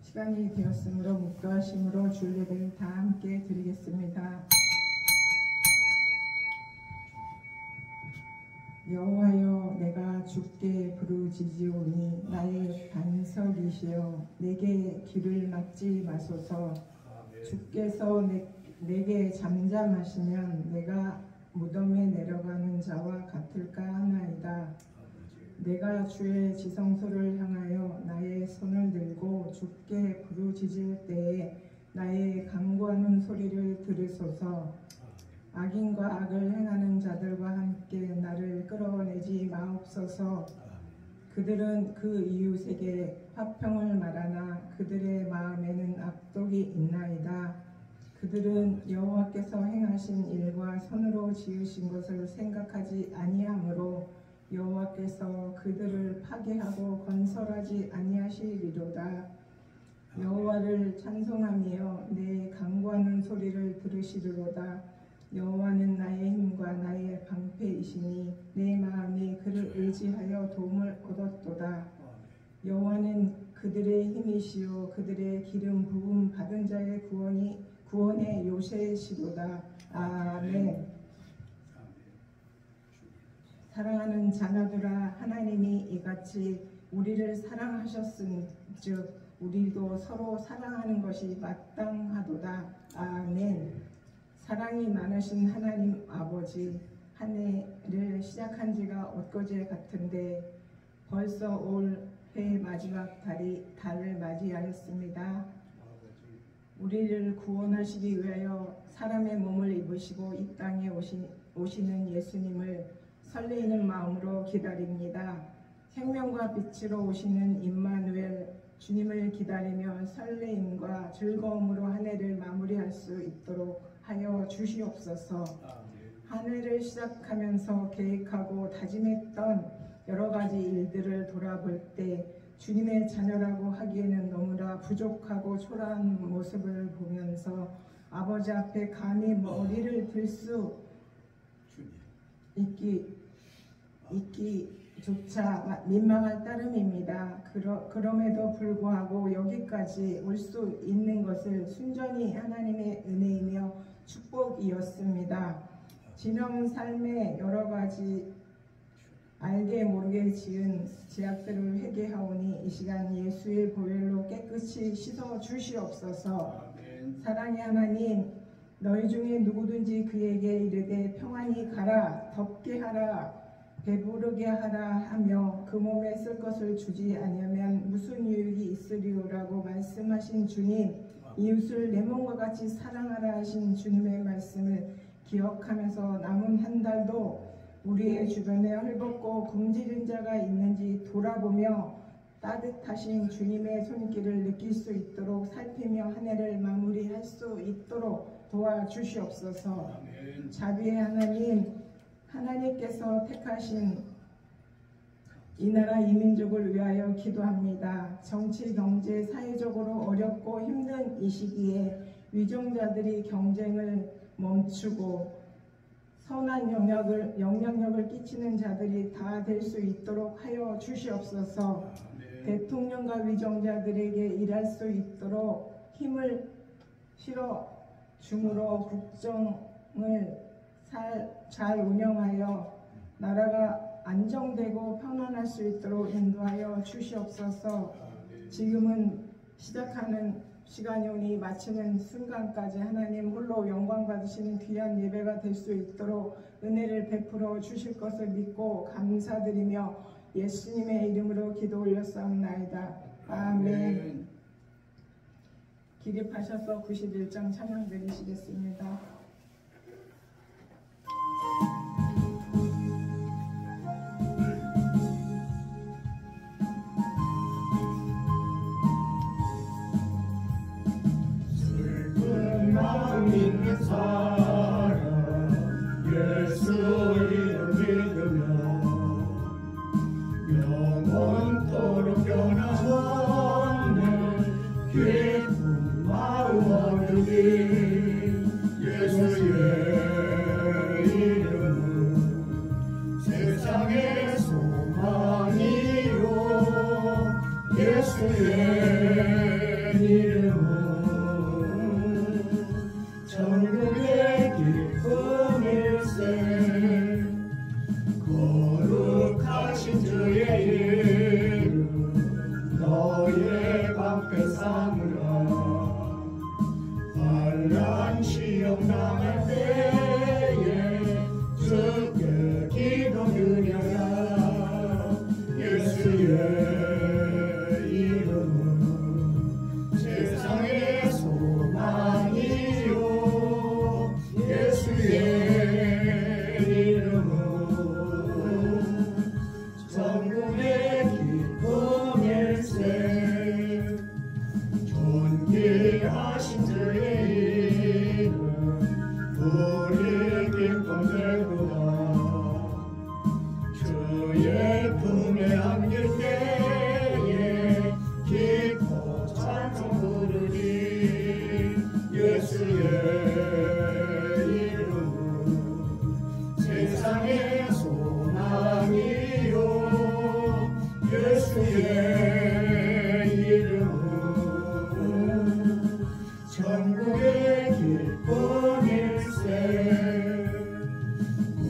시간이 되었으므로 묵도하심으로 줄 예배를 다 함께 드리겠습니다. 여호와여, 내가 주께 부르짖으오니 나의 반석이시여 내게 길을 막지 마소서. 주께서 내게 잠잠하시면 내가 무덤에 내려가는 자와 같을까 하나이다. 내가 주의 지성소를 향하여 나의 손을 들고 주께 부르짖을 때에 나의 간구하는 소리를 들으소서. 악인과 악을 행하는 자들과 함께 나를 끌어내지 마옵소서. 그들은 그 이웃에게 화평을 말하나 그들의 마음에는 악독이 있나이다. 그들은 여호와께서 행하신 일과 손으로 지으신 것을 생각하지 아니하므로 여호와께서 그들을 파괴하고 건설하지 아니하시리로다. 여호와를 찬송하며 내 간구하는 소리를 들으시리로다. 여호와는 나의 힘과 나의 방패이시니 내 마음이 그를 의지하여 도움을 얻었도다. 여호와는 그들의 힘이시요 그들의 기름 부음 받은 자의 구원의 요새시로다. 아멘. 사랑하는 자녀들아, 하나님이 이같이 우리를 사랑하셨은즉 우리도 서로 사랑하는 것이 마땅하도다. 아멘. 사랑이 많으신 하나님 아버지, 한 해를 시작한 지가 엊그제 같은데 벌써 올해 마지막 달을 맞이하였습니다. 우리를 구원하시기 위하여 사람의 몸을 입으시고 이 땅에 오시는 예수님을 설레이는 마음으로 기다립니다. 생명과 빛으로 오시는 임마누엘 주님을 기다리며 설레임과 즐거움으로 한 해를 마무리할 수 있도록 하여 주시옵소서. 한 해를 시작하면서 계획하고 다짐했던 여러 가지 일들을 돌아볼 때 주님의 자녀라고 하기에는 너무나 부족하고 초라한 모습을 보면서 아버지 앞에 감히 머리를 들 수 있기조차 민망할 따름입니다. 그럼에도 불구하고 여기까지 올 수 있는 것을 순전히 하나님의 은혜이며 축복이었습니다. 지나온 삶의 여러 가지 알게 모르게 지은 죄악들을 회개하오니 이 시간 예수의 보혈로 깨끗이 씻어 주시옵소서. 사랑의 하나님, 너희 중에 누구든지 그에게 이르되 평안히 가라, 덥게 하라, 배부르게 하라 하며 그 몸에 쓸 것을 주지 아니하면 무슨 유익이 있으리오라고 말씀하신 주님, 이웃을 내 몸과 같이 사랑하라 하신 주님의 말씀을 기억하면서 남은 한 달도 우리의 주변에 헐벗고 굶주린 자가 있는지 돌아보며 따뜻하신 주님의 손길을 느낄 수 있도록 살피며 한 해를 마무리할 수 있도록 도와주시옵소서. 자비의 하나님, 하나님께서 택하신 이 나라 이 민족을 위하여 기도합니다. 정치, 경제, 사회적으로 어렵고 힘든 이 시기에 위정자들이 경쟁을 멈추고 선한 영향력을 끼치는 자들이 다 될 수 있도록 하여 주시옵소서. 대통령과 위정자들에게 일할 수 있도록 힘을 실어 줌으로 국정을 잘 운영하여 나라가 안정되고 평안할 수 있도록 인도하여 주시옵소서. 지금은 시작하는 시간이 오니 마치는 순간까지 하나님 홀로 영광 받으시는 귀한 예배가 될 수 있도록 은혜를 베풀어 주실 것을 믿고 감사드리며 예수님의 이름으로 기도 올렸사옵나이다. 아멘. 기립하셔서 91장 찬양 드리시겠습니다. 슬픈 마음 있는 사람 예수 이름 믿으며 영원토록 변함없는 기쁜 마음 얻으니 예수 너의 방패 삼으라. 환난 시험 당할 때에 주께 기도드려라. 예수의 이름은 세상의 소망이요. 예수의 이름은 전국의 기쁨일세. 존귀하신 주의 이름 우리 기쁨되도다. 주의 품에 안길 때에 기뻐 찬송 부르리. 예수의 이름은 세상의 소망이요. 예수의 이름은 천국의 기쁨일세.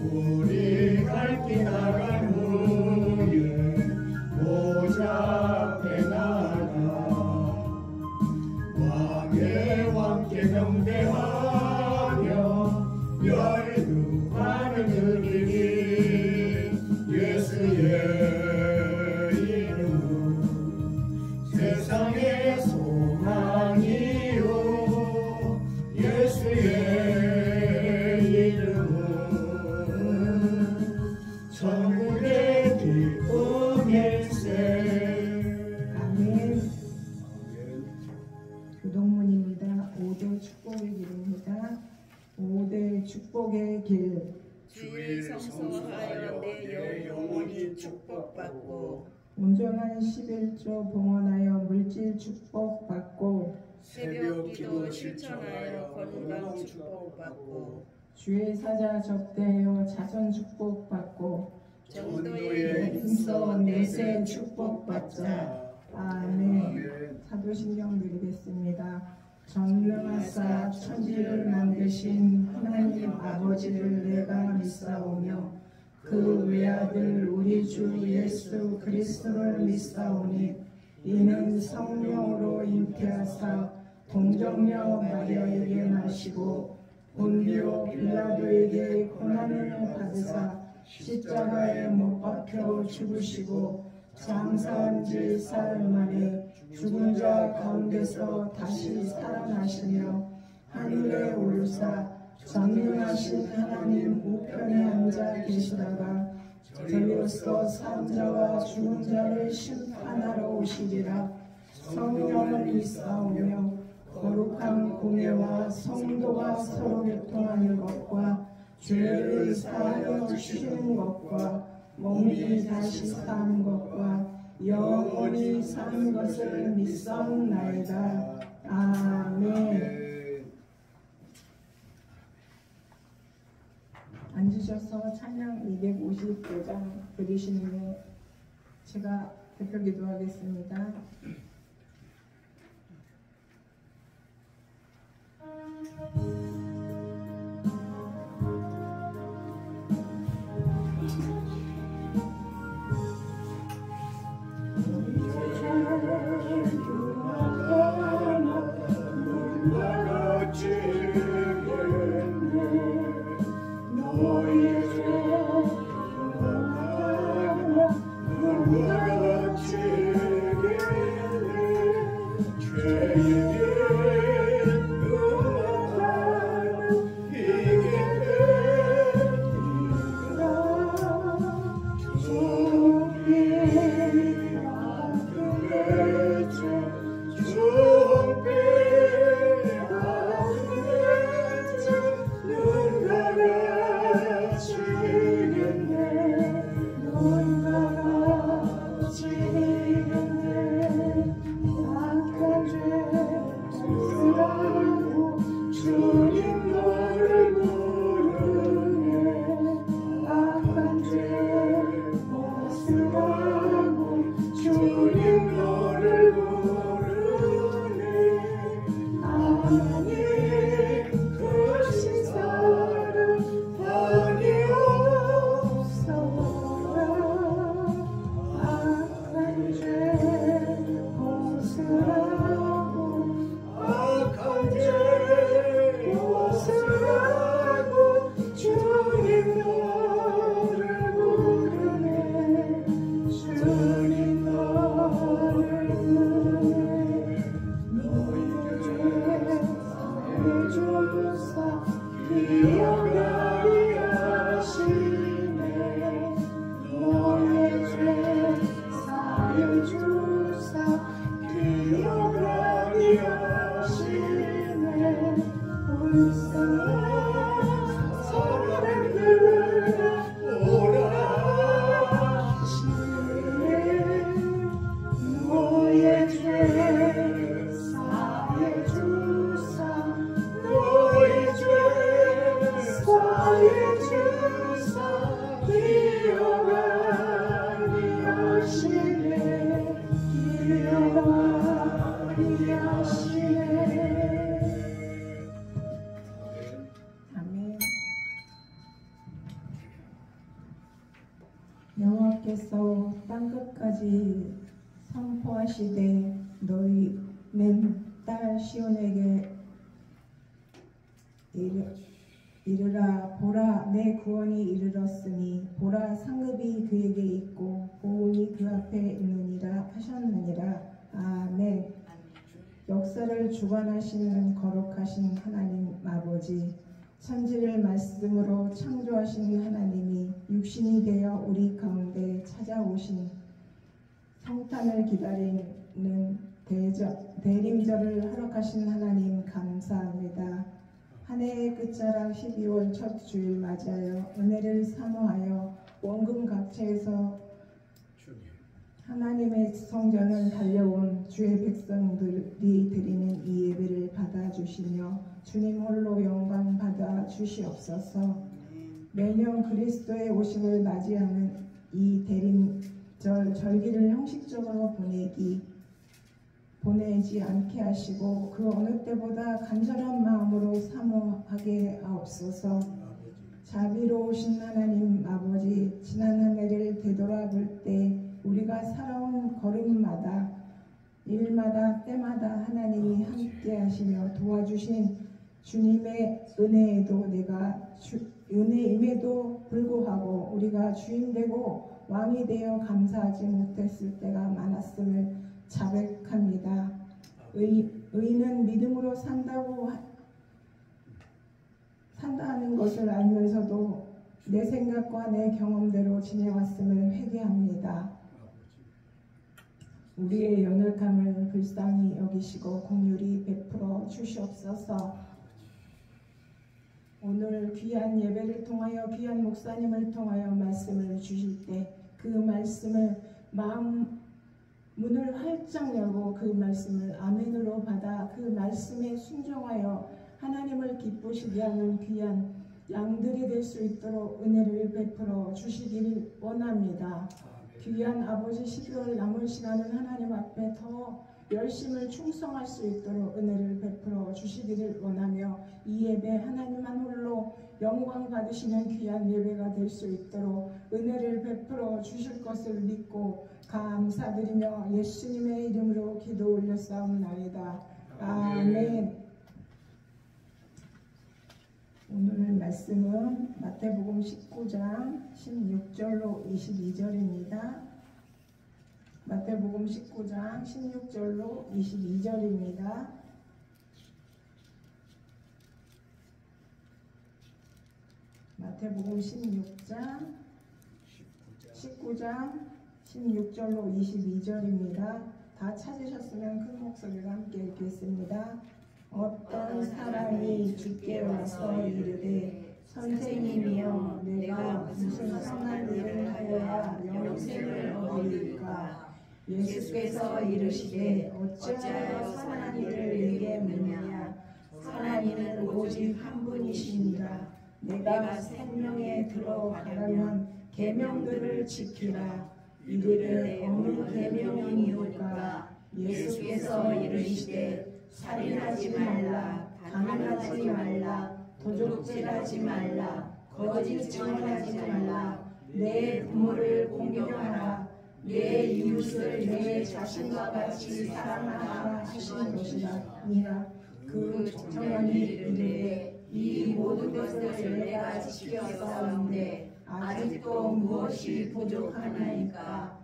우리 갈 길 나간 후에 보좌 앞에 나가 왕의 왕께 경배하며 열두관을 드리리. 예수의 이름은 세상의 소망이요. 예수의 이름은 천국의 기쁨일세. 아멘. 교동문입니다. 5대 축복의 길입니다. 5대 축복의 길. 주의 성소하여 내 영혼이 축복받고 온전한 11조 봉헌하여 물질 축복받고 새벽 기도 실천하여 건강 축복받고 주의 사자 접대하여 자손 축복받고 전도에 힘써 내세 축복받자. 아멘. 사도신경 드리겠습니다. 전능하사 천지를 만드신 하나님 아버지를 내가 믿사오며 그 외아들 우리 주 예수 그리스도를 믿사오니 이는 성령으로 잉태하사 동정녀 마리아에게 나시고 본디오 빌라도에게 고난을 받으사 십자가에 못 박혀 죽으시고 장사한 지 사흘 만에 죽은 자 가운데서 다시 살아나시며 하늘에 오르사 전능하신 하나님 우편에 앉아 계시다가 저리로서 산 자와 죽은 자를 심판하러 오시리라. 성령을 믿사오며 거룩한 공예와 성도가 서로 교통하는 것과 죄를 사하여 주시는 것과 몸이 다시 사는 것과 영원히 사는 것을 믿사옵나이다. 아멘. 앉으셔서 찬양 255장 들으시는 후에 제가 대표 기도하겠습니다. 악한 죄 기억하니 하시네 불쌍한 사람들 오라 하시네 너의 죄 사해 주사 너의 죄 사해 주사 기억하니 하시네 기억하니 하시네 아멘. 여호와께서 땅끝까지 선포하시되 너희는 딸 시온에게 이르라 보라 내 구원이 이르렀으니 보라 상급이 그에게 있고 보응이 그 앞에 있느니라 하셨느니라. 아멘. 역사를 주관하시는 거룩하신 하나님 아버지, 천지를 말씀으로 창조하신 하나님이 육신이 되어 우리 가운데 찾아오신 성탄을 기다리는 대림절을 허락하신 하나님 감사합니다. 한 해의 끝자락 12월 첫 주일 맞이하여 은혜를 사모하여 원금 각처에서 하나님의 성전을 달려온 주의 백성들이 드리는 이 예배를 받아주시며 주님 홀로 영광 받아 주시옵소서. 매년 그리스도의 오심을 맞이하는 이 대림절 절기를 형식적으로 보내지 않게 하시고 그 어느 때보다 간절한 마음으로 사모하게 하옵소서. 자비로우신 하나님 아버지, 지난 한 해를 되돌아볼 때 우리가 살아온 걸음마다 일마다 때마다 하나님이 함께 하시며 도와주신 주님의 은혜에도 은혜임에도 불구하고 우리가 주인 되고 왕이 되어 감사하지 못했을 때가 많았음을 자백합니다. 의인은 믿음으로 산다는 것을 알면서도 내 생각과 내 경험대로 지내왔음을 회개합니다. 우리의 연약함을 불쌍히 여기시고 긍휼히 베풀어 주시옵소서. 오늘 귀한 예배를 통하여 귀한 목사님을 통하여 말씀을 주실 때 그 말씀을 마음 문을 활짝 열고 그 말씀을 아멘으로 받아 그 말씀에 순종하여 하나님을 기쁘시게 하는 귀한 양들이 될 수 있도록 은혜를 베풀어 주시기를 원합니다. 귀한 아버지 12월 남은 시간은 하나님 앞에 더 열심을 충성할 수 있도록 은혜를 베풀어 주시기를 원하며 이 예배 하나님만 홀로 영광 받으시는 귀한 예배가 될 수 있도록 은혜를 베풀어 주실 것을 믿고 감사드리며 예수님의 이름으로 기도 올렸사옵나이다. 아멘. 오늘 말씀은 마태복음 19장 16절로 22절입니다. 마태복음 19장 16절로 22절입니다. 마태복음 19장 16절로 22절입니다. 다 찾으셨으면 큰 목소리로 함께 읽겠습니다. 어떤 사람이 주께 와서 이르되 선생님이여 내가 무슨 선한 일을 하여야 영생을 얻으리까? 예수께서 이르시되 어찌하여 선한 일을 내게 묻느냐? 선한 이는 오직 한 분이시니라. 내가 생명에 들어가려면 계명들을 지키라. 이르되 어느 계명이니까? 예수께서 이르시되 살인하지 말라, 강간하지 말라, 도적질하지 말라, 거짓 증언하지 말라, 내 부모를 공경하라, 내 이웃을 내 자신과 같이 사랑하라 하신 것이니라. 그 청년이 이르되 이 모든 것을 내가 지켰사온데 아직도 무엇이 부족하나이까?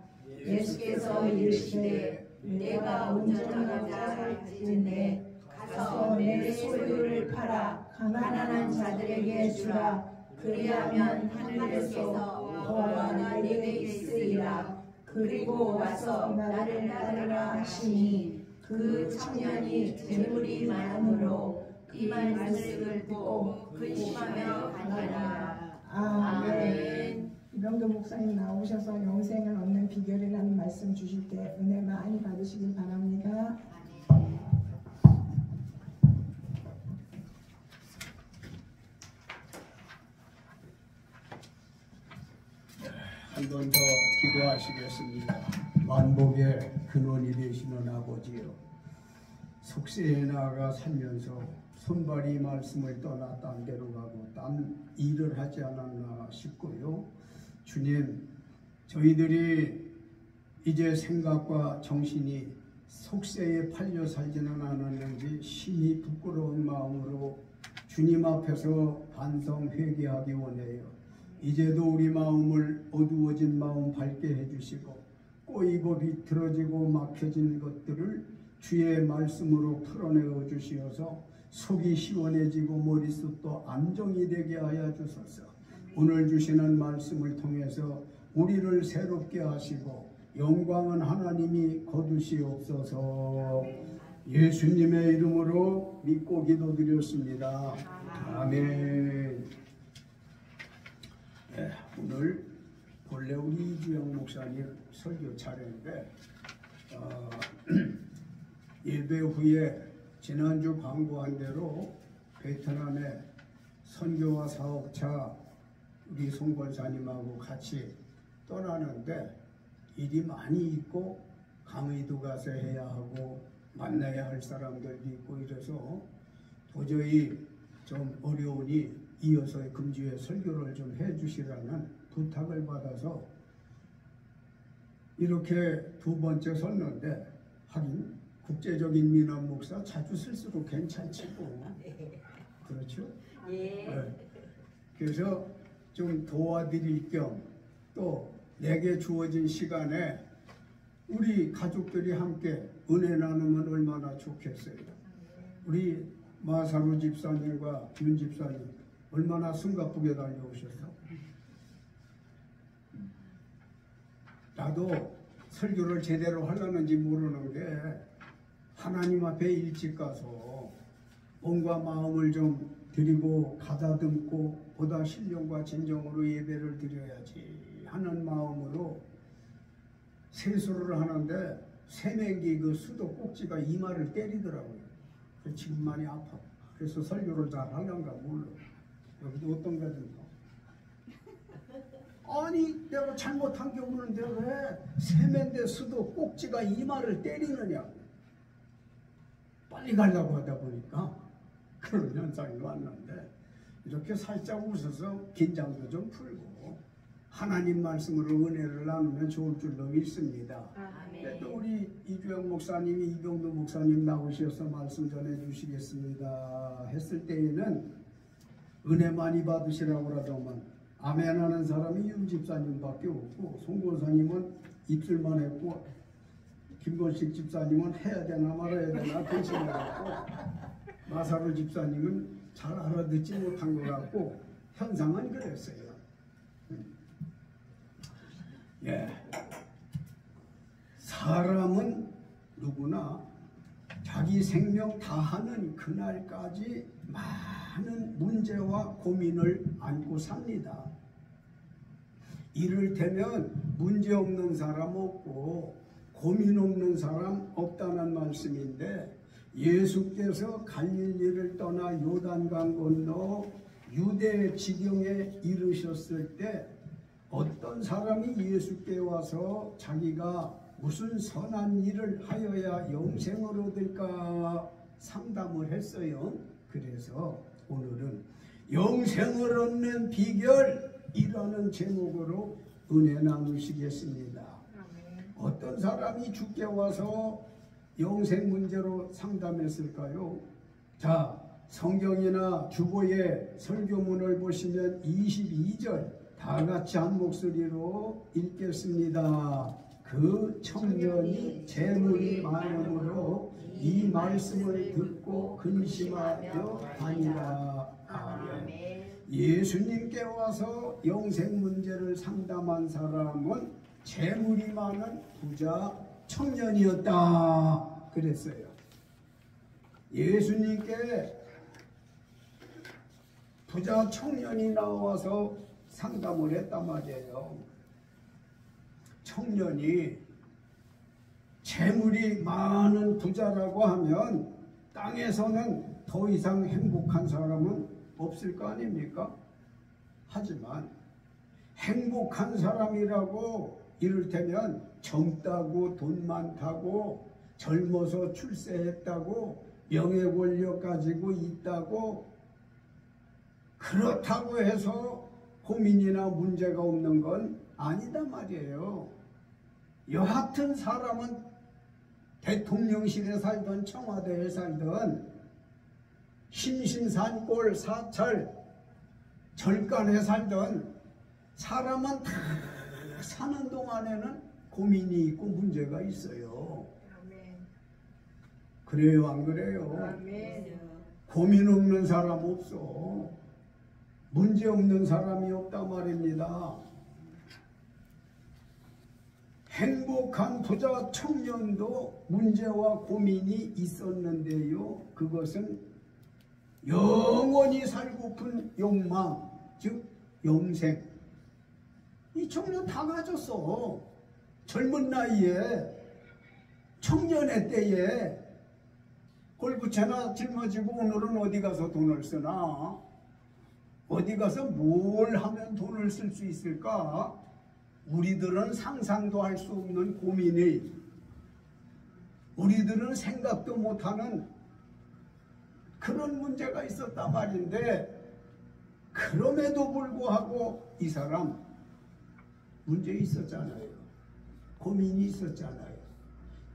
예수께서 이르시되 내가 온전하고자 할진대 가서 내 소유를 팔아 가난한 자들에게 주라. 그리하면 하늘에서 너와 내게 있으리라. 그리고 와서 나를 따르라 하시니 그 청년이 재물이 많음으로 이 말씀을 듣고 근심하며 가니라. 아멘. 이병도 목사님 나오셔서 영생을 얻는 비결이라는 말씀 주실 때 은혜 많이 받으시길 바랍니다. 한 번 더 기도하시겠습니다. 만복의 근원이 되시는 아버지요, 속세에 나아가 살면서 손발이 말씀을 떠나 딴 데로 가고 딴 일을 하지 않았나 싶고요. 주님, 저희들이 이제 생각과 정신이 속세에 팔려 살지는 않았는지 심히 부끄러운 마음으로 주님 앞에서 반성 회개하기 원해요. 이제도 우리 마음을 어두워진 마음 밝게 해주시고 꼬이고 비틀어지고 막혀진 것들을 주의 말씀으로 풀어내어 주시어서 속이 시원해지고 머릿속도 안정이 되게 하여 주소서. 오늘 주시는 말씀을 통해서 우리를 새롭게 하시고 영광은 하나님이 거두시옵소서. 예수님의 이름으로 믿고 기도드렸습니다. 아멘. 네, 오늘 본래 우리 이주영 목사님 설교 차례인데 예배 후에 지난주 광고한 대로 베트남에 선교와 사업차 우리 송 권사님하고 같이 떠나는데 일이 많이 있고 강의도 가서 해야 하고 만나야 할 사람들도 있고 이래서 도저히 좀 어려우니 이어서 금주에 설교를 좀 해주시라는 부탁을 받아서 이렇게 두 번째 섰는데, 하긴 국제적인 민원 목사 자주 쓸수록 괜찮지 뭐. 그렇죠? 예. 네. 그래서 좀 도와드릴 겸 또 내게 주어진 시간에 우리 가족들이 함께 은혜 나누면 얼마나 좋겠어요. 우리 마사루 집사님과 윤 집사님 얼마나 숨가쁘게 달려오셔서 나도 설교를 제대로 하려는지 모르는 게 하나님 앞에 일찍 가서 몸과 마음을 좀 드리고 가다듬고 보다 신령과 진정으로 예배를 드려야지 하는 마음으로 세수를 하는데 세면기 그 수도 꼭지가 이마를 때리더라고요. 지금 많이 아파. 그래서 설교를 잘 하려는가 몰라. 여기도 어떤 거든가. 아니 내가 잘못한 게 없는데 왜 세면대 수도 꼭지가 이마를 때리느냐. 빨리 가려고 하다 보니까 그런 현상이 왔는데 이렇게 살짝 웃어서 긴장도 좀 풀고 하나님 말씀으로 은혜를 나누면 좋을 줄로 믿습니다. 또 우리 이주영 목사님이 이병도 목사님 나오셔서 말씀 전해 주시겠습니다 했을 때에는 은혜 많이 받으시라고 하더만 아멘 하는 사람이 윤 집사님밖에 없고 송 권사님은 입술만 했고 김건식 집사님은 해야 되나 말아야 되나 대신을 했고 마사루 집사님은 잘 알아듣지 못한 것 같고 현상은 그랬어요. 예. 사람은 누구나 자기 생명 다하는 그날까지 많은 문제와 고민을 안고 삽니다. 이를테면 문제 없는 사람 없고 고민 없는 사람 없다는 말씀인데 예수께서 갈릴리를 떠나 요단강 건너 유대 지경에 이르셨을 때 어떤 사람이 예수께 와서 자기가 무슨 선한 일을 하여야 영생을 얻을까 상담을 했어요. 그래서 오늘은 영생을 얻는 비결이라는 제목으로 은혜 나누시겠습니다. 어떤 사람이 주께 와서 영생 문제로 상담했을까요? 자, 성경이나 주보의 설교문을 보시면 22절 다 같이 한 목소리로 읽겠습니다. 그 청년이 재물이 많음으로 이 말씀을 듣고 근심하여 다니라. 아멘. 예수님께 와서 영생 문제를 상담한 사람은 재물이 많은 부자 청년이었다. 그랬어요. 예수님께 부자 청년이 나와서 상담을 했단 말이에요. 청년이 재물이 많은 부자라고 하면 땅에서는 더 이상 행복한 사람은 없을 거 아닙니까? 하지만 행복한 사람이라고 이를테면 젊다고 돈 많다고 젊어서 출세했다고 명예 권력 가지고 있다고 그렇다고 해서 고민이나 문제가 없는 건 아니다 말이에요. 여하튼 사람은 대통령실에 살든 청와대에 살든 심신산골 사찰 절간에 살든 사람은 다 사는 동안에는 고민이 있고 문제가 있어요. 그래요, 안 그래요? 고민 없는 사람 없어. 문제 없는 사람이 없다 말입니다. 행복한 부자 청년도 문제와 고민이 있었는데요. 그것은 영원히 살고픈 욕망, 즉 영생. 이 청년 다 가졌어. 젊은 나이에 청년의 때에 골프채나 짊어지고 오늘은 어디 가서 돈을 쓰나? 어디 가서 뭘 하면 돈을 쓸 수 있을까? 우리들은 상상도 할 수 없는 고민이, 우리들은 생각도 못하는 그런 문제가 있었단 말인데, 그럼에도 불구하고 이 사람 문제 있었잖아요. 고민이 있었잖아요.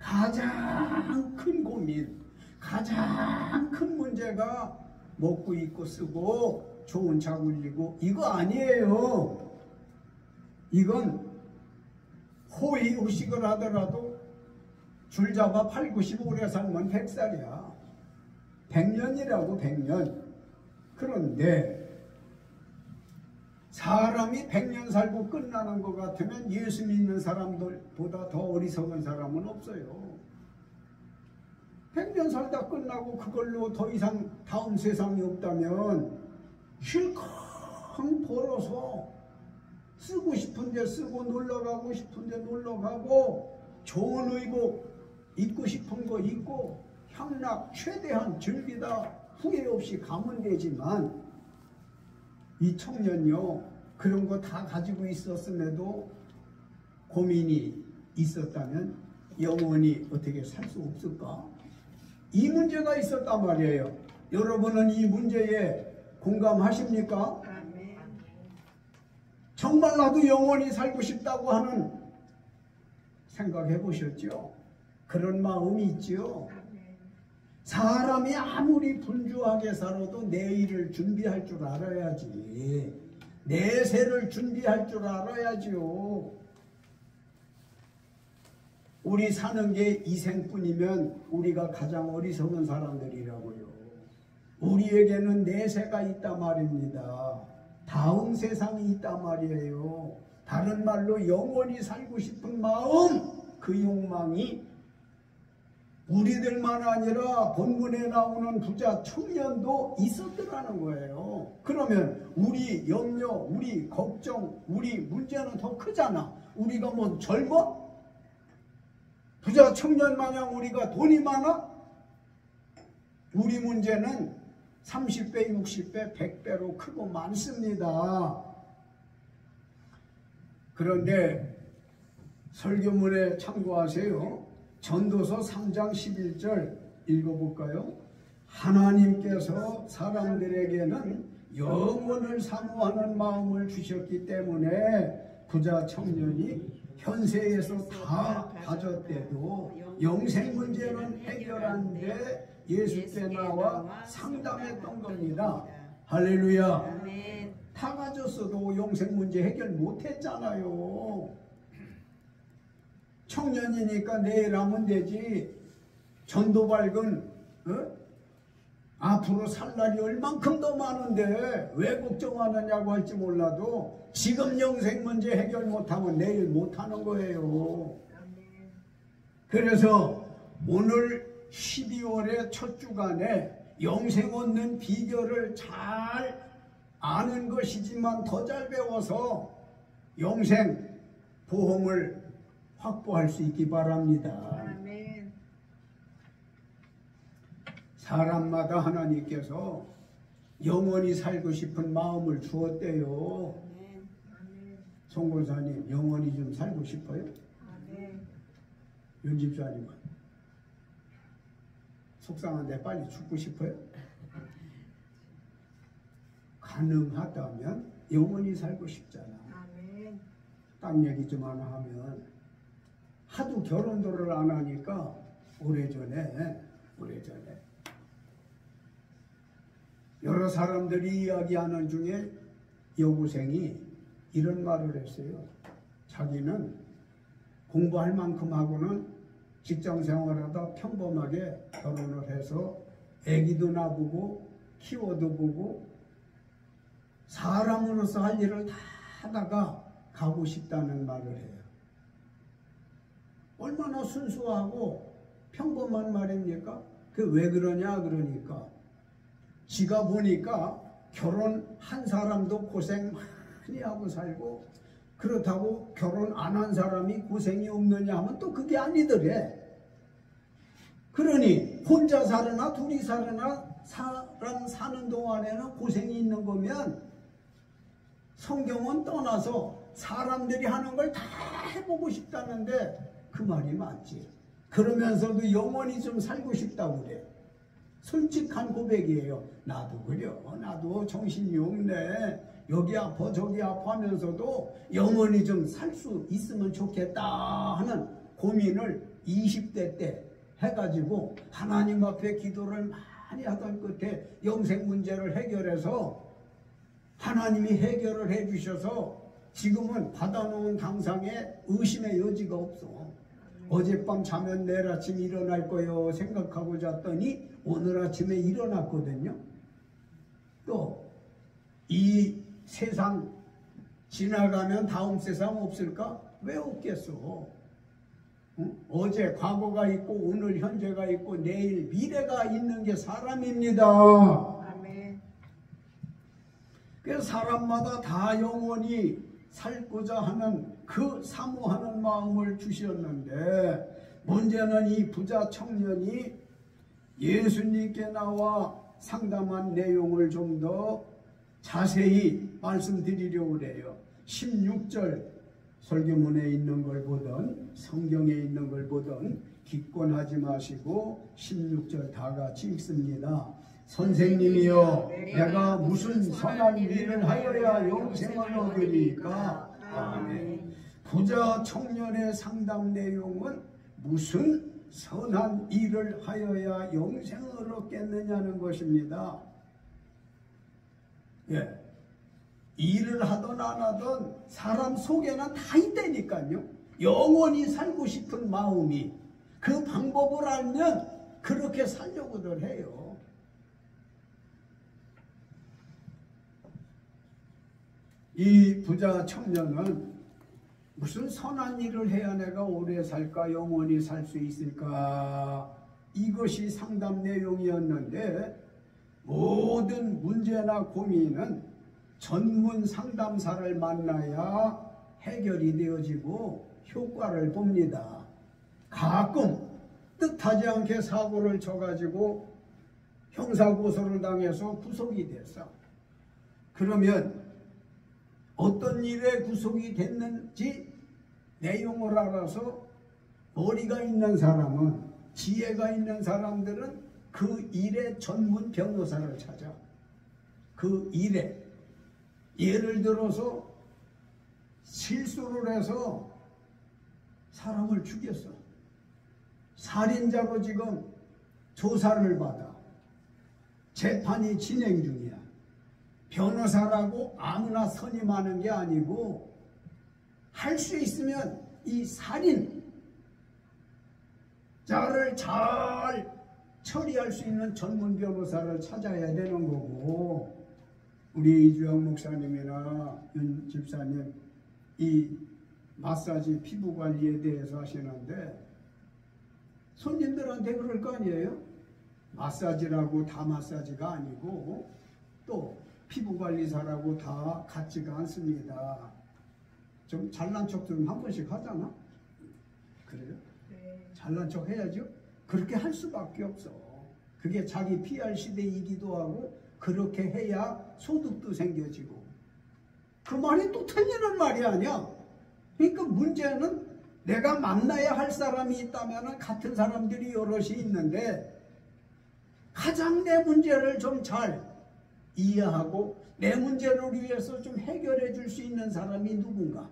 가장 큰 고민, 가장 큰 문제가 먹고 입고 쓰고 좋은 차 굴리고 이거 아니에요. 이건 호의호식을 하더라도 줄 잡아 8, 90 오래 살면 100살이야. 100년이라고 100년. 그런데 사람이 100년 살고 끝나는 것 같으면 예수 믿는 사람들보다 더 어리석은 사람은 없어요. 100년 살다 끝나고 그걸로 더 이상 다음 세상이 없다면 실컷 벌어서 쓰고 싶은데 쓰고 놀러가고 싶은데 놀러가고 좋은 의복 입고 싶은 거 입고 향락 최대한 즐기다 후회 없이 가면 되지만 이 청년요 그런 거 다 가지고 있었음에도 고민이 있었다면 영원히 어떻게 살 수 없을까? 이 문제가 있었단 말이에요. 여러분은 이 문제에 공감하십니까? 정말 나도 영원히 살고 싶다고 하는 생각해 보셨죠? 그런 마음이 있죠? 사람이 아무리 분주하게 살아도 내일을 준비할 줄 알아야지. 내세를 준비할 줄 알아야죠. 우리 사는 게 이 생뿐이면 우리가 가장 어리석은 사람들이라고요. 우리에게는 내세가 있단 말입니다. 다음 세상이 있단 말이에요. 다른 말로 영원히 살고 싶은 마음, 그 욕망이 우리들만 아니라 본문에 나오는 부자 청년도 있었더라는 거예요. 그러면 우리 염려, 우리 걱정, 우리 문제는 더 크잖아. 우리가 뭐 젊어? 부자 청년 마냥 우리가 돈이 많아? 우리 문제는 30배, 60배, 100배로 크고 많습니다. 그런데 설교문에 참고하세요. 전도서 3장 11절 읽어볼까요? 하나님께서 사람들에게는 영원을 사모하는 마음을 주셨기 때문에 부자 청년이 현세에서 다 가졌대도 영생 문제는 해결하는데 예수께 나와 상담했던 겁니다. 할렐루야. 다 가졌어도 영생 문제 해결 못했잖아요. 청년이니까 내일 하면 되지. 전도 밝은 앞으로 살 날이 얼만큼 더 많은데 왜 걱정하느냐고 할지 몰라도 지금 영생 문제 해결 못하면 내일 못하는 거예요. 그래서 오늘 12월의 첫 주간에 영생 얻는 비결을 잘 아는 것이지만 더 잘 배워서 영생 보험을 확보할 수 있기 바랍니다. 아멘. 사람마다 하나님께서 영원히 살고 싶은 마음을 주었대요. 아멘. 아멘. 송고사님, 영원히 좀 살고 싶어요? 아멘. 윤집사님은 속상한데 빨리 죽고 싶어요? 가능하다면 영원히 살고 싶잖아. 아멘. 딴 얘기 좀 하나 하면 하도 결혼도를 안 하니까 오래전에 여러 사람들이 이야기하는 중에 여고생이 이런 말을 했어요. 자기는 공부할 만큼 하고는 직장 생활하다 평범하게 결혼을 해서 아기도 낳아보고 키워도 보고 사람으로서 할 일을 다 하다가 가고 싶다는 말을 해요. 얼마나 순수하고 평범한 말입니까? 그 왜 그러냐 그러니까 지가 보니까 결혼한 사람도 고생 많이 하고 살고 그렇다고 결혼 안 한 사람이 고생이 없느냐 하면 또 그게 아니더래. 그러니 혼자 살으나 둘이 살으나 사람 사는 동안에는 고생이 있는 거면 성경은 떠나서 사람들이 하는 걸 다 해보고 싶다는데 그 말이 맞지. 그러면서도 영원히 좀 살고 싶다고 그래. 솔직한 고백이에요. 나도 그려. 나도 정신이 없네. 여기 아파 저기 아파 하면서도 영원히 좀 살 수 있으면 좋겠다 하는 고민을 20대 때 해가지고 하나님 앞에 기도를 많이 하던 끝에 영생 문제를 해결해서 하나님이 해결을 해주셔서 지금은 받아놓은 당상에 의심의 여지가 없어. 어젯밤 자면 내일 아침 일어날 거요 생각하고 잤더니 오늘 아침에 일어났거든요. 또 이 세상 지나가면 다음 세상 없을까? 왜 없겠어? 응? 어제 과거가 있고 오늘 현재가 있고 내일 미래가 있는 게 사람입니다. 아멘. 그래서 사람마다 다 영원히 살고자 하는 그 사모하는 마음을 주셨는데 문제는 이 부자 청년이 예수님께 나와 상담한 내용을 좀 더 자세히 말씀드리려고 해요. 16절 설교문에 있는 걸 보든 성경에 있는 걸 보든 기권하지 마시고 16절 다 같이 읽습니다. 선생님이여 내가 무슨 선한 일을 하여야 영생을 얻으리까? 아멘. 부자 청년의 상담 내용은 무슨 선한 일을 하여야 영생을 얻겠느냐는 것입니다. 예. 일을 하든 안 하든 사람 속에는 다 있다니까요. 영원히 살고 싶은 마음이 그 방법을 알면 그렇게 살려고들 해요. 이 부자 청년은 무슨 선한 일을 해야 내가 오래 살까 영원히 살 수 있을까 이것이 상담 내용이었는데 모든 문제나 고민은 전문 상담사를 만나야 해결이 되어지고 효과를 봅니다. 가끔 뜻하지 않게 사고를 쳐가지고 형사고소를 당해서 구속이 됐어. 그러면 어떤 일에 구속이 됐는지 내용을 알아서 머리가 있는 사람은 지혜가 있는 사람들은 그 일의 전문 변호사를 찾아. 그 일에 예를 들어서 실수를 해서 사람을 죽였어. 살인자로 지금 조사를 받아. 재판이 진행 중이야. 변호사라고 아무나 선임하는 게 아니고 할 수 있으면 이 살인자를 잘 처리할 수 있는 전문 변호사를 찾아야 되는 거고 우리 이주영 목사님이나 윤 집사님 이 마사지 피부 관리에 대해서 하시는데 손님들한테 그럴 거 아니에요? 마사지라고 다 마사지가 아니고 또 피부관리사라고 다 같지가 않습니다. 좀 잘난 척 좀 한 번씩 하잖아? 그래요? 네. 잘난 척 해야죠? 그렇게 할 수밖에 없어. 그게 자기 PR 시대이기도 하고 그렇게 해야 소득도 생겨지고 그 말이 또 틀리는 말이 아니야. 그러니까 문제는 내가 만나야 할 사람이 있다면 같은 사람들이 여럿이 있는데 가장 내 문제를 좀 잘 이해하고 내 문제를 위해서 좀 해결해 줄 수 있는 사람이 누군가.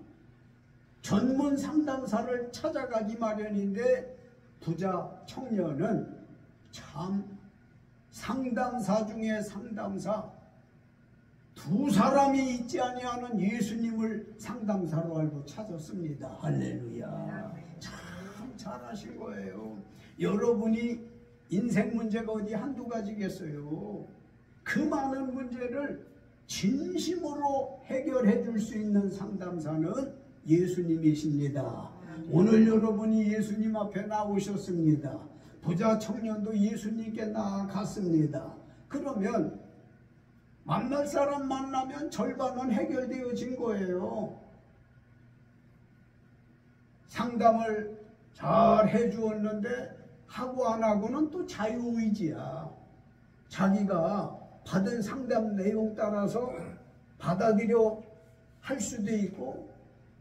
전문 상담사를 찾아가기 마련인데 부자 청년은 참 상담사 중에 상담사 두 사람이 있지 아니하는 예수님을 상담사로 알고 찾았습니다. 할렐루야. 참 잘하신 거예요. 여러분이 인생 문제가 어디 한두 가지겠어요. 그 많은 문제를 진심으로 해결해 줄 수 있는 상담사는 예수님이십니다. 오늘 여러분이 예수님 앞에 나오셨습니다. 부자 청년도 예수님께 나아갔습니다. 그러면 만날 사람 만나면 절반은 해결되어진 거예요. 상담을 잘 해주었는데 하고 안 하고는 또 자유의지야. 자기가 받은 상담 내용 따라서 받아들여 할 수도 있고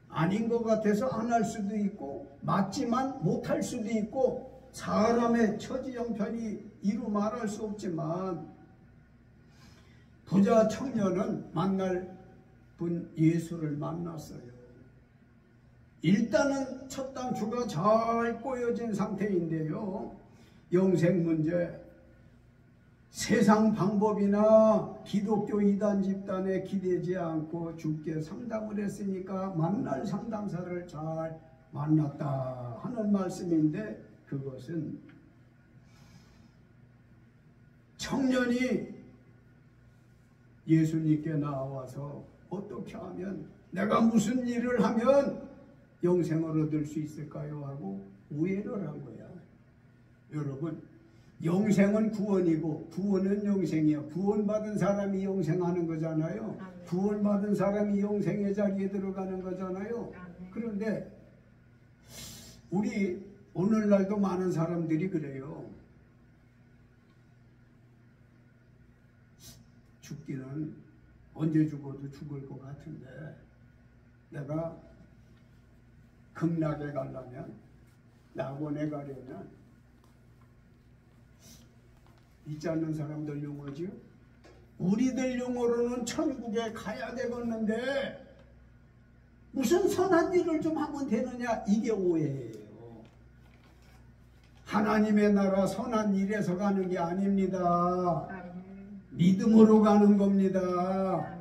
아닌 것 같아서 안 할 수도 있고 맞지만 못할 수도 있고 사람의 처지형편이 이루 말할 수 없지만 부자 청년은 만날 분 예수를 만났어요. 일단은 첫 단추가 잘 꼬여진 상태인데요. 영생 문제, 세상 방법이나 기독교 이단 집단에 기대지 않고 주께 상담을 했으니까 만날 상담사를 잘 만났다 하는 말씀인데 그것은 청년이 예수님께 나와서 어떻게 하면 내가 무슨 일을 하면 영생을 얻을 수 있을까요? 하고 우회를 한 거야. 여러분, 영생은 구원이고 구원은 영생이야. 구원받은 사람이 영생하는 거잖아요. 구원받은 사람이 영생의 자리에 들어가는 거잖아요. 그런데 우리 오늘날도 많은 사람들이 그래요. 죽기는 언제 죽어도 죽을 것 같은데 내가 극락에 가려면 낙원에 가려면 있지 않는 사람들 용어지요. 우리들 용어로는 천국에 가야 되겠는데 무슨 선한 일을 좀 하면 되느냐, 이게 오해예요. 하나님의 나라 선한 일에서 가는 게 아닙니다. 믿음으로 가는 겁니다.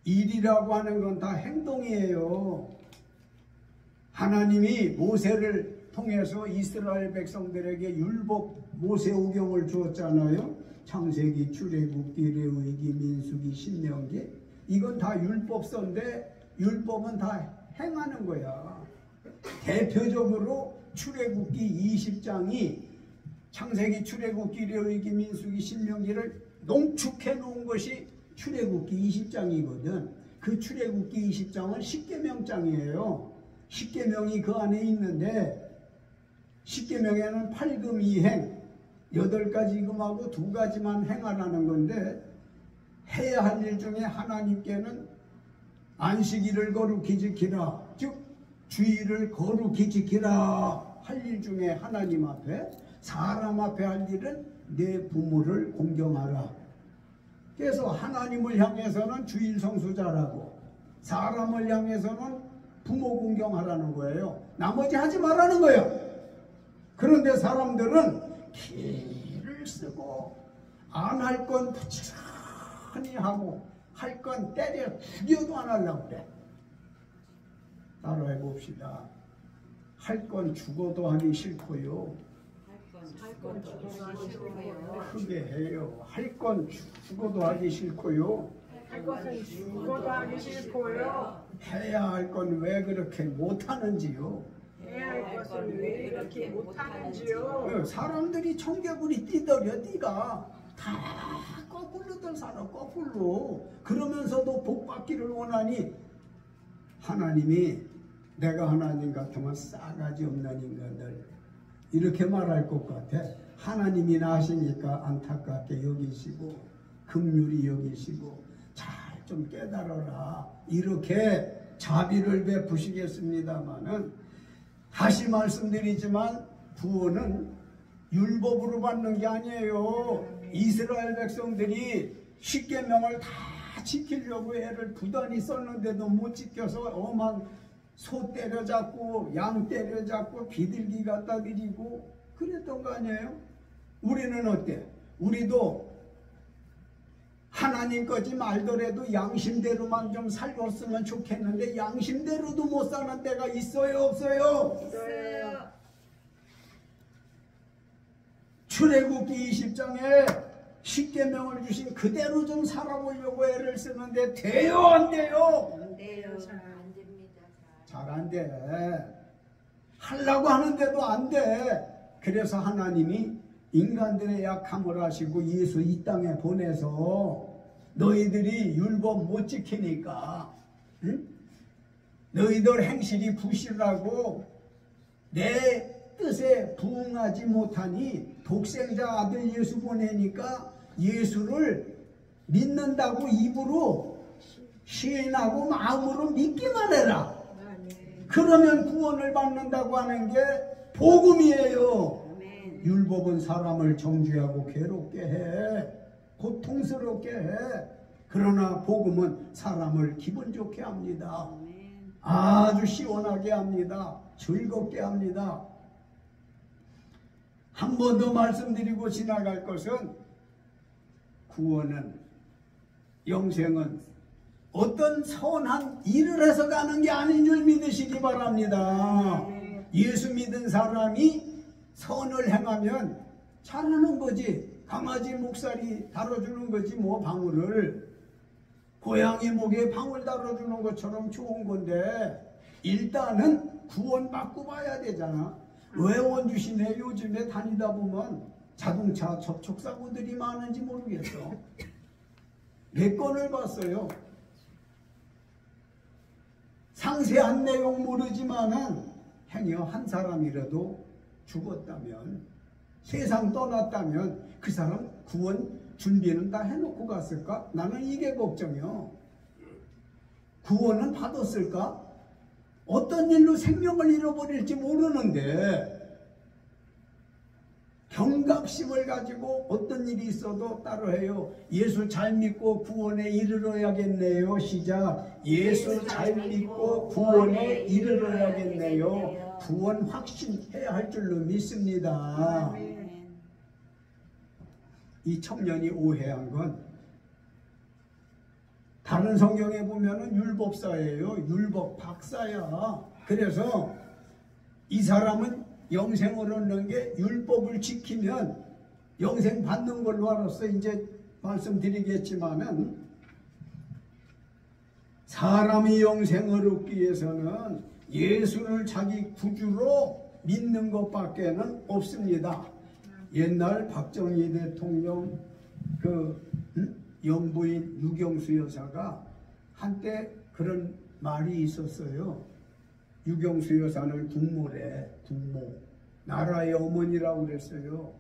일이라고 하는 건 다 행동이에요. 하나님이 모세를 통해서 이스라엘 백성들에게 율법 모세오경을 주었잖아요. 창세기, 출애굽기, 레위기, 민수기, 신명기. 이건 다 율법서인데 율법은 다 행하는 거야. 대표적으로 출애굽기 20장이 창세기, 출애굽기, 레위기, 민수기, 신명기를 농축해 놓은 것이 출애굽기 20장이거든. 그 출애굽기 20장은 십계명장이에요. 십계명이 그 안에 있는데 십계명에는 8금 2행 8가지 금하고 2가지만 행하라는 건데 해야 할 일 중에 하나님께는 안식일을 거룩히 지키라, 즉 주일을 거룩히 지키라 할 일 중에 하나님 앞에, 사람 앞에 할 일은 내 부모를 공경하라. 그래서 하나님을 향해서는 주일 성수자라고, 사람을 향해서는 부모 공경하라는 거예요. 나머지 하지 말라는 거예요. 그런데 사람들은 길을 쓰고 안 할 건 부지런히 하고 할 건 때려 죽여도 안 하려고 그래. 따라해 봅시다. 할 건 죽어도 하기 싫고요. 크게 해요. 할 건 죽어도 하기 싫고요. 할 것은 죽어도 하기 싫고요. 해야 할 건 왜 그렇게 못하는지요. 해야 할 것을 왜 이렇게 못하는지요? 사람들이 청개구리 띠더려 띠가 다 거꾸로들 살아 거꾸로. 그러면서도 복 받기를 원하니 하나님이 내가 하나님 같으면 싸가지 없는 인간들 이렇게 말할 것 같아. 하나님이 나시니까 안타깝게 여기시고 긍휼히 여기시고 잘 좀 깨달아라 이렇게 자비를 베푸시겠습니다마는 다시 말씀드리지만 구원은 율법으로 받는 게 아니에요. 이스라엘 백성들이 십계명을 다 지키려고 애를 부단히 썼는데도 못 지켜서 엄한 소 때려잡고 양 때려잡고 비둘기 갖다 드리고 그랬던 거 아니에요? 우리는 어때? 우리도 하나님 거지 말더라도 양심대로만 좀 살았으면 좋겠는데 양심대로도 못 사는 때가 있어요 없어요? 있어요. 출애굽기 20장에 십계명을 주신 그대로 좀 살아보려고 애를 쓰는데 돼요 안 돼요? 안 돼요. 잘 안 됩니다. 잘 안 돼. 하려고 하는데도 안 돼. 그래서 하나님이 인간들의 약함을 아시고 예수 이 땅에 보내서 너희들이 율법 못 지키니까 응? 너희들 행실이 부실하고 내 뜻에 부응하지 못하니 독생자 아들 예수 보내니까 예수를 믿는다고 입으로 시인하고 마음으로 믿기만 해라. 그러면 구원을 받는다고 하는 게 복음이에요. 율법은 사람을 정죄하고 괴롭게 해. 고통스럽게 해. 그러나 복음은 사람을 기분 좋게 합니다. 아주 시원하게 합니다. 즐겁게 합니다. 한 번 더 말씀드리고 지나갈 것은 구원은 영생은 어떤 선한 일을 해서 가는 게 아닌 줄 믿으시기 바랍니다. 예수 믿은 사람이 선을 행하면 잘하는 거지. 강아지 목살이 달아주는 거지 뭐 방울을. 고양이 목에 방울 달아주는 것처럼 좋은 건데 일단은 구원받고 봐야 되잖아. 왜 원주시내 요즘에 다니다 보면 자동차 접촉사고들이 많은지 모르겠어. 몇 건을 봤어요. 상세한 내용 모르지만은 행여 한 사람이라도 죽었다면 세상 떠났다면 그 사람 구원 준비는 다 해놓고 갔을까? 나는 이게 걱정이요. 구원은 받았을까? 어떤 일로 생명을 잃어버릴지 모르는데 경각심을 가지고 어떤 일이 있어도 따로해요. 예수 잘 믿고 구원에 이르러야겠네요. 시작. 예수 잘 믿고 구원에 이르러야겠네요. 구원 확신해야 할 줄로 믿습니다. 이 청년이 오해한 건 다른 성경에 보면은 율법사예요. 율법 박사야. 그래서 이 사람은 영생을 얻는 게 율법을 지키면 영생 받는 걸로 알았어. 이제 말씀드리겠지만은 사람이 영생을 얻기 위해서는 예수를 자기 구주로 믿는 것밖에는 없습니다. 옛날 박정희 대통령 영부인 유경수 여사가 한때 그런 말이 있었어요. 유경수 여사는 국모래. 국모. 나라의 어머니라고 그랬어요.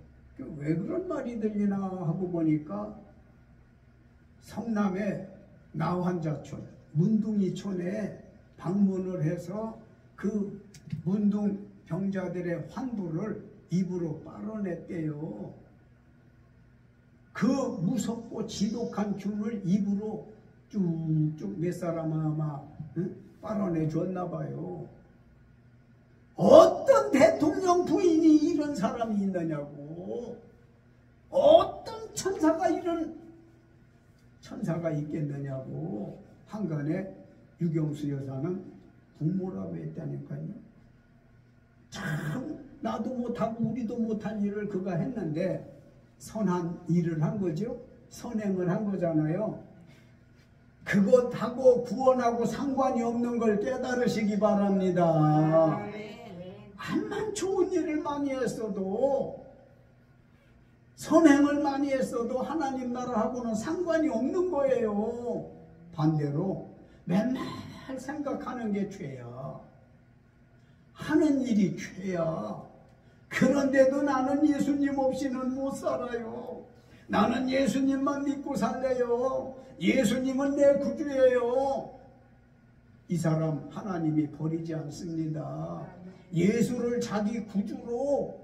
왜 그런 말이 들리나 하고 보니까 성남의 나환자촌 문둥이촌에 방문을 해서 그 문둥 병자들의 환부를 입으로 빨아냈대요. 그 무섭고 지독한 균을 입으로 쭉쭉 몇 사람 아마 빨아내 줬나 봐요. 어떤 대통령 부인이 이런 사람이 있느냐고. 어떤 천사가 이런 천사가 있겠느냐고. 한간에 유경수 여사는 국모라고 했다니까요. 참 나도 못하고 우리도 못한 일을 그가 했는데 선한 일을 한 거죠. 선행을 한 거잖아요. 그것하고 구원하고 상관이 없는 걸 깨달으시기 바랍니다. 암만 좋은 일을 많이 했어도, 선행을 많이 했어도 하나님 나라하고는 상관이 없는 거예요. 반대로 맨날 생각하는 게 죄야. 하는 일이 죄야. 그런데도 나는 예수님 없이는 못 살아요. 나는 예수님만 믿고 살래요. 예수님은 내 구주예요. 이 사람 하나님이 버리지 않습니다. 예수를 자기 구주로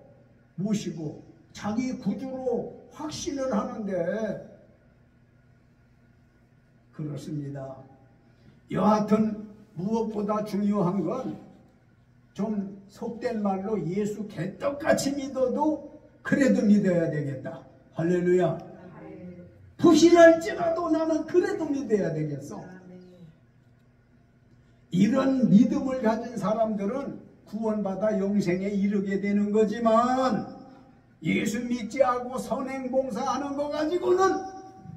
모시고 자기 구주로 확신을 하는데 그렇습니다. 여하튼 무엇보다 중요한 건 좀 속된 말로 예수 개떡같이 믿어도 그래도 믿어야 되겠다. 할렐루야. 부실할지라도 나는 그래도 믿어야 되겠어. 이런 믿음을 가진 사람들은 구원받아 영생에 이르게 되는 거지만 예수 믿지 않고 선행봉사하는 거 가지고는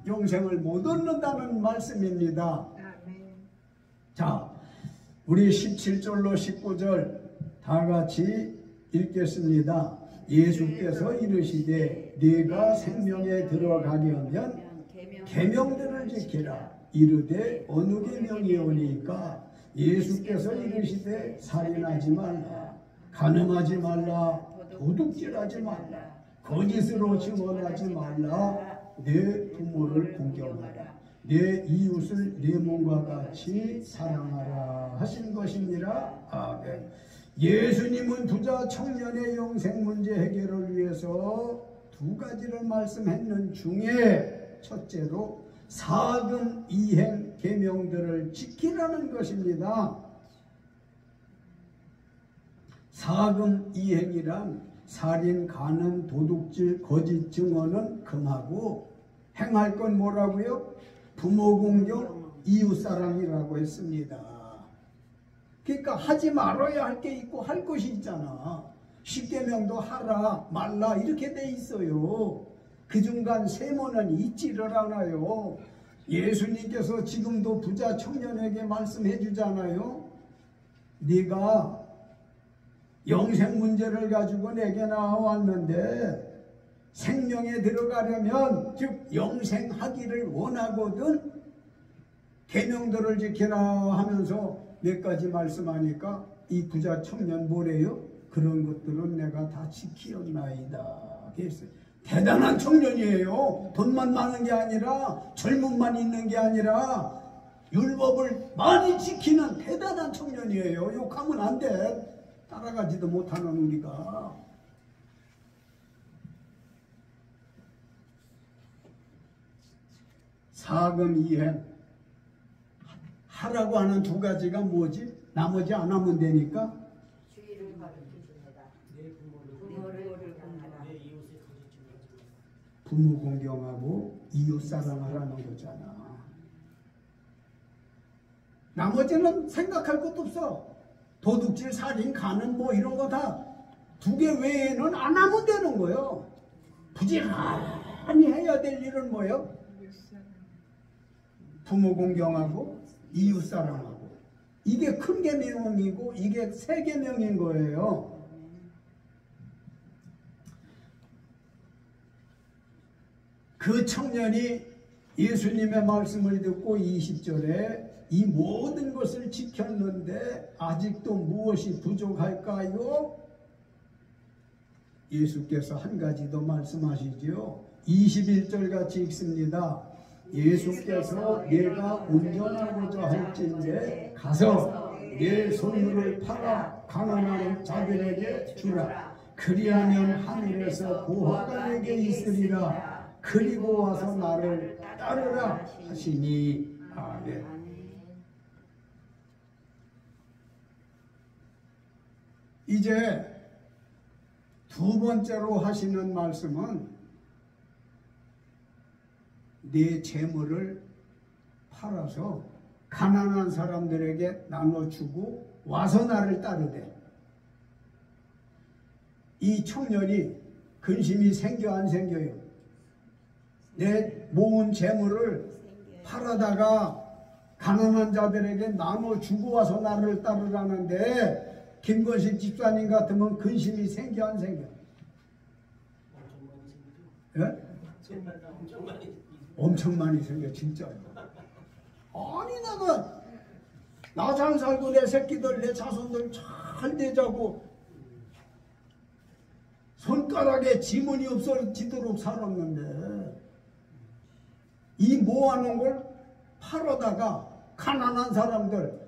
영생을 못 얻는다는 말씀입니다. 자, 우리 17절로 19절 다 같이 읽겠습니다. 예수께서 이르시되 네가 생명에 들어가려면 계명들을 지키라. 이르되 어느 계명이 오니까 예수께서 이르시되 살인하지 말라, 간음하지 말라, 도둑질하지 말라, 거짓으로 증언하지 말라, 내 부모를 공경하라, 내 이웃을 내 몸과 같이 사랑하라 하신 것이니라. 아멘. 예수님은 부자 청년의 영생 문제 해결을 위해서 두 가지를 말씀했는 중에 첫째로 사금 이행 계명들을 지키라는 것입니다. 사금 이행이란 살인, 간음, 도둑질, 거짓 증언은 금하고 행할 건 뭐라고요? 부모 공경, 이웃 사랑이라고 했습니다. 그러니까 하지 말아야 할 게 있고 할 것이 있잖아. 십계명도 하라 말라 이렇게 돼 있어요. 그 중간 세모는 있지를 않아요. 예수님께서 지금도 부자 청년에게 말씀해 주잖아요. 네가 영생 문제를 가지고 내게 나왔는데 생명에 들어가려면 즉 영생하기를 원하거든 계명들을 지키라 하면서 몇 가지 말씀하니까 이 부자 청년 뭐래요? 그런 것들은 내가 다 지키었나이다. 그랬어요. 대단한 청년이에요. 돈만 많은 게 아니라 젊음만 있는 게 아니라 율법을 많이 지키는 대단한 청년이에요. 욕하면 안 돼. 따라가지도 못하는 우리가. 사금 이행 하라고 하는 두 가지가 뭐지? 나머지 안 하면 되니까 주의를 가르쳐줍니다. 내 부모를 공경하라. 부모 공경하고 이웃 사랑하라는 거잖아. 나머지는 생각할 것도 없어. 도둑질, 살인, 간음 뭐 이런 거 다 두 개 외에는 안 하면 되는 거예요. 부지런히 해야 될 일은 뭐예요? 부모 공경하고 이웃 사랑하고. 이게 큰 계명이고 이게 세 계명인 거예요. 그 청년이 예수님의 말씀을 듣고 20절에 이 모든 것을 지켰는데 아직도 무엇이 부족할까요? 예수께서 한 가지 더 말씀하시죠. 21절 같이 읽습니다. 예수께서 내가 운전하고자 할진대 가서 내 소유를 팔아 가난한 자들에게 주라. 그리하면 하늘에서 보화가 내게 있으리라. 그리고 와서 나를 따르라 하시니. 아멘. 이제 두 번째로 하시는 말씀은 내 재물을 팔아서 가난한 사람들에게 나눠주고 와서 나를 따르되. 이 청년이 근심이 생겨 안 생겨요? 내 모은 재물을 팔아다가 가난한 자들에게 나눠주고 와서 나를 따르라는데 김건식 집사님 같으면 근심이 생겨 안 생겨? 예? 엄청 많이 생겨 진짜요. 아니 내가 나 잘 살고 내 새끼들 내 자손들 잘 되자고 손가락에 지문이 없어지도록 살았는데 이 모아놓은 걸 팔아다가 가난한 사람들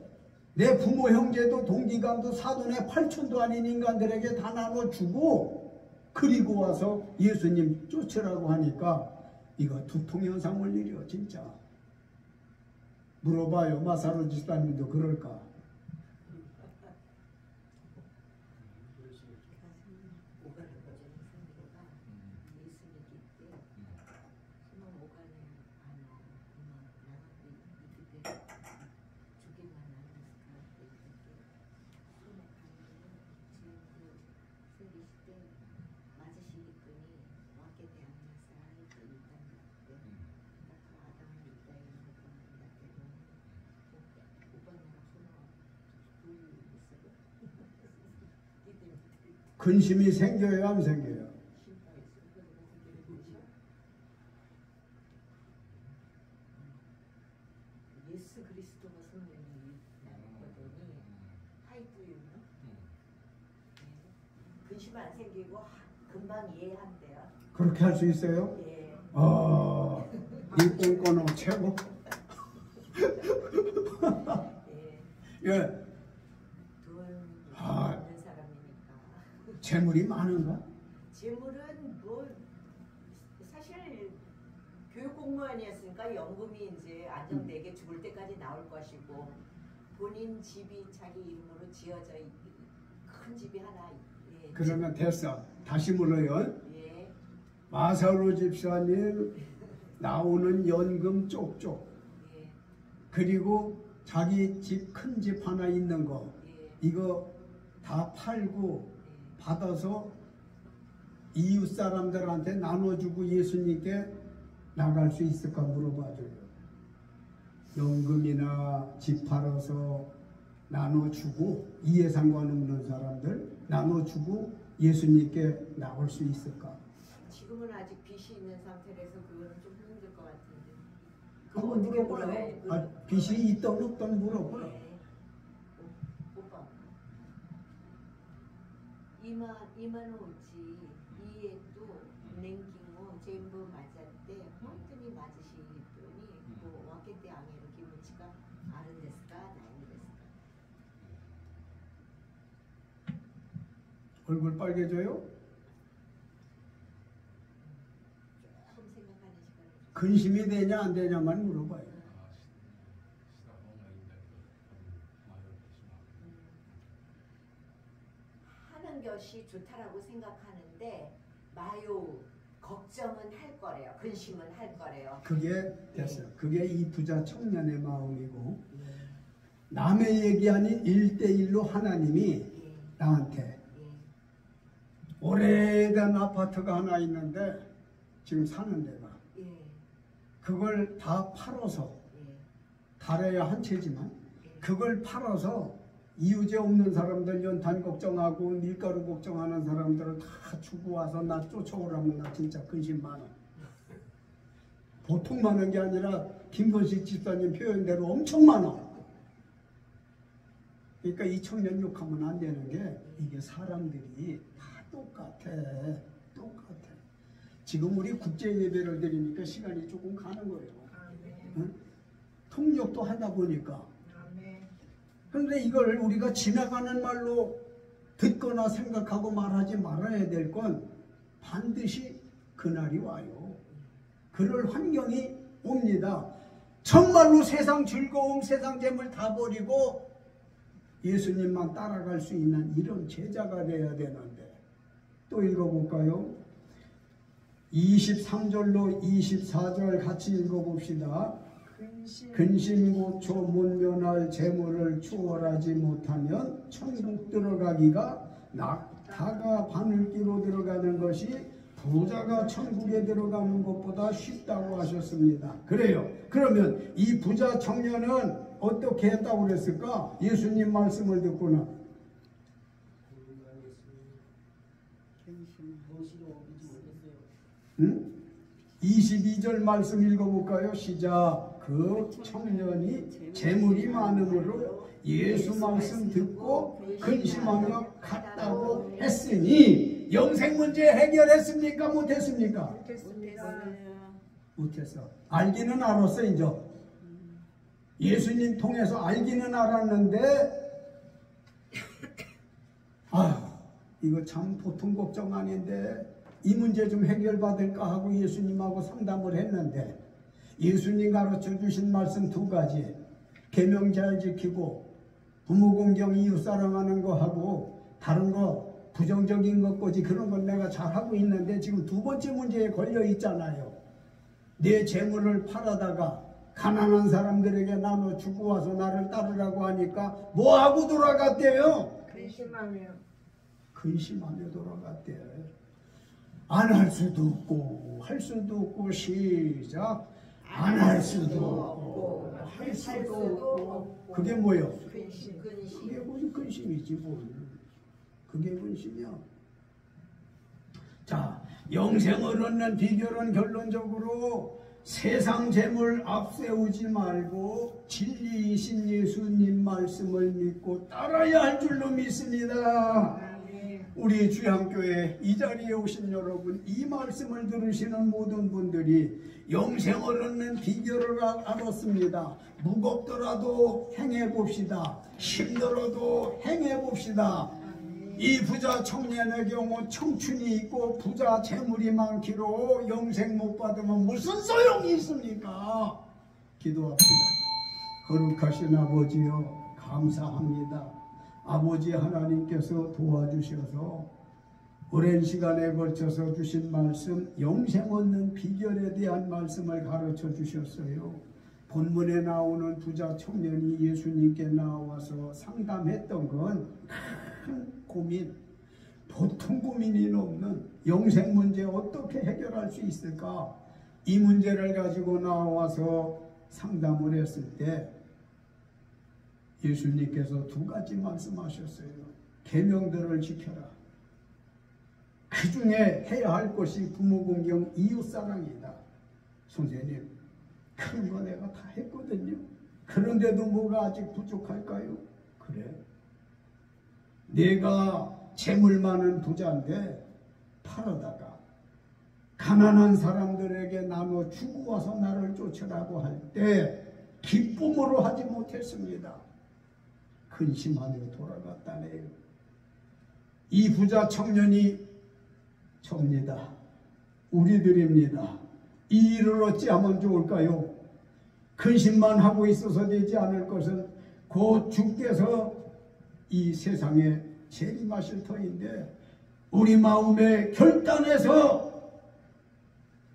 내 부모 형제도 동기간도 사돈의 팔촌도 아닌 인간들에게 다 나눠주고 그리고 와서 예수님 쫓으라고 하니까 이거 두통현상 올 일이요 진짜. 물어봐요. 마사로 집사님도 그럴까? 근심이 생겨요 안 생겨요? 예수 그리스도가 성령이 나거든요. 하이브유는 근심 안 생기고 금방 이해한대요. 그렇게 할 수 있어요? 예. 이 꽁꽁은 최고. 예. 예. 돈 아. 있는 사람이니까. 재물이 많은가? 재물은 뭐 사실 교육 공무원이었으니까 연금이 이제 안정되게 죽을 때까지 나올 것이고 본인 집이 자기 이름으로 지어져 큰 집이 하나. 예. 그러면 됐어. 다시 물어요. 예. 마사로 집사님 나오는 연금 쪽쪽 예. 그리고 자기 집 큰 집 하나 있는 거 예. 이거 다 팔고 예. 받아서 이웃 사람들한테 나눠주고 예수님께 나갈 수 있을까 물어봐줘요. 연금이나 집 팔아서 나눠주고 이해 상관없는 사람들 나눠주고 예수님께 나올 수 있을까? 지금은 아직 빚이 있는 상태라서 그거는 좀 힘들 것 같은데. 그거 한번 어떻게 물어보라요. 물어요? 빚이 있던 없던 물어보라. 네. 오빠 2만 오지 이에도 냉기고 전부 맞았대. 혼돈이 맞으시더니 그 와케테 앙에로 기분치가 아른데스까 나이데스까. 얼굴 빨개져요? 조금 생각하는 시간을 좀. 근심이 되냐 안 되냐만 물어봐요. 하는 것이 좋다라고 생각하는데 마요 걱정은 할 거래요. 근심은 할 거래요. 그게 됐어요. 그게 이 부자 청년의 마음이고 남의 얘기 아닌 1대1로 하나님이 예. 나한테 예. 오래된 아파트가 하나 있는데 지금 사는 데가 예. 그걸 다 팔아서 예. 달에야 한 채지만 예. 그걸 팔아서 이유제 없는 사람들 연탄 걱정하고 밀가루 걱정하는 사람들을 다 주고 와서 나 쫓아오라면 나 진짜 근심 많아. 보통 많은 게 아니라 김건식 집사님 표현대로 엄청 많아. 그러니까 이 청년 욕하면 안 되는 게 이게 사람들이 다 똑같아. 지금 우리 국제 예배를 드리니까 시간이 조금 가는 거예요. 응? 통역도 하다 보니까. 그런데 이걸 우리가 지나가는 말로 듣거나 생각하고 말하지 말아야 될 건 반드시 그날이 와요. 그럴 환경이 옵니다. 정말로 세상 즐거움, 세상 재물 다 버리고 예수님만 따라갈 수 있는 이런 제자가 돼야 되는데 또 읽어볼까요? 23절로 24절 같이 읽어봅시다. 근심고초 못면할 재물을 추월하지 못하면 천국 들어가기가 낙타가 바늘기로 들어가는 것이 부자가 천국에 들어가는 것보다 쉽다고 하셨습니다. 그래요. 그러면 이 부자 청년은 어떻게 했다고 그랬을까? 예수님 말씀을 듣고는 22절 말씀 읽어볼까요? 시작. 그 청년이 재물이 많음으로 예수 말씀 듣고 근심하며 갔다고 했으니 영생 문제 해결했습니까? 못했습니까? 못했어. 알기는 알았어. 이제 예수님 통해서 알기는 알았는데 이거 참 보통 걱정 아닌데 이 문제 좀 해결받을까 하고 예수님하고 상담을 했는데 예수님 가르쳐 주신 말씀 두 가지, 계명 잘 지키고 부모 공경 이웃 사랑하는 거 하고 다른 거 부정적인 것까지 그런 건 내가 잘하고 있는데 지금 두 번째 문제에 걸려 있잖아요. 내 재물을 팔아다가 가난한 사람들에게 나눠 주고 와서 나를 따르라고 하니까 뭐하고 돌아갔대요? 근심하며 돌아갔대. 안 할 수도 없고 할 수도 없고 시작. 안 할 수도 없고 할 수도 없고. 그게 뭐예요? 그게 무슨 근심이지 뭘. 그게 근심이야. 자, 영생을 얻는 비결은 결론적으로 세상 재물 앞세우지 말고 진리이신 예수님 말씀을 믿고 따라야 할 줄로 믿습니다. 우리 주양교회 이 자리에 오신 여러분, 이 말씀을 들으시는 모든 분들이 영생을 얻는 비결을 알았습니다. 무겁더라도 행해봅시다. 힘들어도 행해봅시다. 이 부자 청년의 경우 청춘이 있고 부자 재물이 많기로 영생 못 받으면 무슨 소용이 있습니까? 기도합시다. 거룩하신 아버지여, 감사합니다. 아버지 하나님께서 도와주셔서 오랜 시간에 걸쳐서 주신 말씀, 영생 얻는 비결에 대한 말씀을 가르쳐 주셨어요. 본문에 나오는 부자 청년이 예수님께 나와서 상담했던 건 큰 고민, 보통 고민이 없는 영생 문제 어떻게 해결할 수 있을까? 이 문제를 가지고 나와서 상담을 했을 때 예수님께서 두 가지 말씀하셨어요. 계명들을 지켜라. 그 중에 해야 할 것이 부모 공경, 이웃 사랑이다. 선생님, 그런 거 내가 다 했거든요. 그런데도 뭐가 아직 부족할까요? 그래. 내가 재물 많은 부자인데 팔아다가 가난한 사람들에게 나눠 주고 와서 나를 쫓으라고 할 때 기쁨으로 하지 못했습니다. 근심하며 돌아갔다네요. 이 부자 청년이 접니다. 우리들입니다. 이 일을 어찌하면 좋을까요? 근심만 하고 있어서 되지 않을 것은 곧 주께서 이 세상에 재림하실 터인데 우리 마음에 결단해서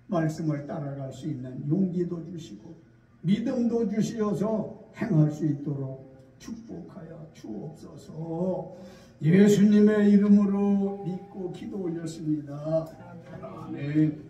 말씀을 따라갈 수 있는 용기도 주시고 믿음도 주시어서 행할 수 있도록 축복하여 주옵소서. 예수님의 이름으로 믿고 기도 올렸습니다. 아멘.